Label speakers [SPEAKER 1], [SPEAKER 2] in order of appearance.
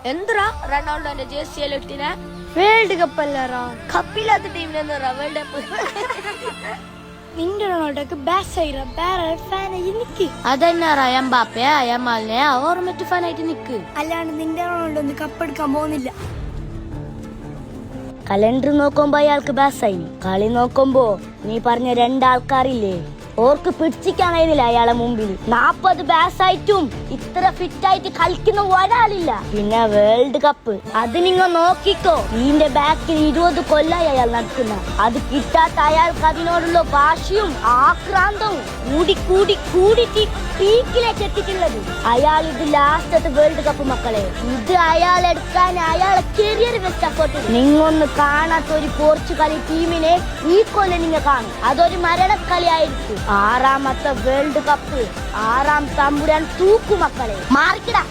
[SPEAKER 1] എന്തിനാ റൊണാൾഡോന്റെ ജേഴ്സി ഇട്ടിനെ?
[SPEAKER 2] വേൾഡ് കപ്പ് അല്ലറാ,
[SPEAKER 1] കപ്പില്ലാത്ത ടീമിനെന്താ വേൾഡ് കപ്പ്?
[SPEAKER 2] നിന്റെ റൊണാൾഡോക്ക് ബാസൈറ വേറെ ഫാനായി നിക്ക്.
[SPEAKER 1] അതെന്നാ എംബാപ്പെ യമാലിനെ ഓർമ്മറ്റ് ഫാനായിട്ട് നിക്ക്.
[SPEAKER 2] അല്ലാണ്ട് നിന്റെ റൊണാൾഡോ ഒന്ന് കപ്പെടുക്കാൻ പോകുന്നില്ല.
[SPEAKER 3] കലണ്ടർ നോക്കുമ്പോ അയാൾക്ക് ബാസായി, കളി നോക്കുമ്പോ നീ പറഞ്ഞ രണ്ടാൾക്കാരില്ലേ ഓർക്ക് പിടിച്ചിക്കാൻ കഴിയുന്നില്ല അയാളെ മുമ്പിൽ. 40 ബാസായിട്ടും ഇത്ര ഫിറ്റ് ആയിട്ട് കളിക്കുന്ന ഒരാളില്ല. പിന്നെ വേൾഡ് കപ്പ് അത് നിങ്ങൾ നോക്കിക്കോ. ഇതിന്റെ ബാക്കിൽ 20 കൊല്ലായി അയാൾ നടക്കുന്ന. അത് കിട്ടാത്ത അയാൾക്ക് അതിനോടുള്ള വാശിയും ആക്രാന്തവും കൂടി കൂടി കൂടിട്ട് പീക്കിലേക്ക് എത്തിയിട്ടുള്ളത്. അയാൾ ഇത് ലാസ്റ്റത്തെ വേൾഡ് കപ്പ് മക്കളെ. ഇത് അയാൾ എടുക്കാൻ അയാളെ കരിയർ വെച്ച് അപ്പോട്ട് നിങ്ങൊന്ന് കാണാത്ത ഒരു പോർച്ചുഗൽ ടീമിനെ ഈ കൊല്ലം നിങ്ങൾ കാണും. അതൊരു മരണക്കളി ആയിരിക്കും. 6ാമത്തെ വേൾഡ് കപ്പ് 6ാം തമ്പുരാൻ തൂക്കുമക്കളെ. മാറിക്കിടാ.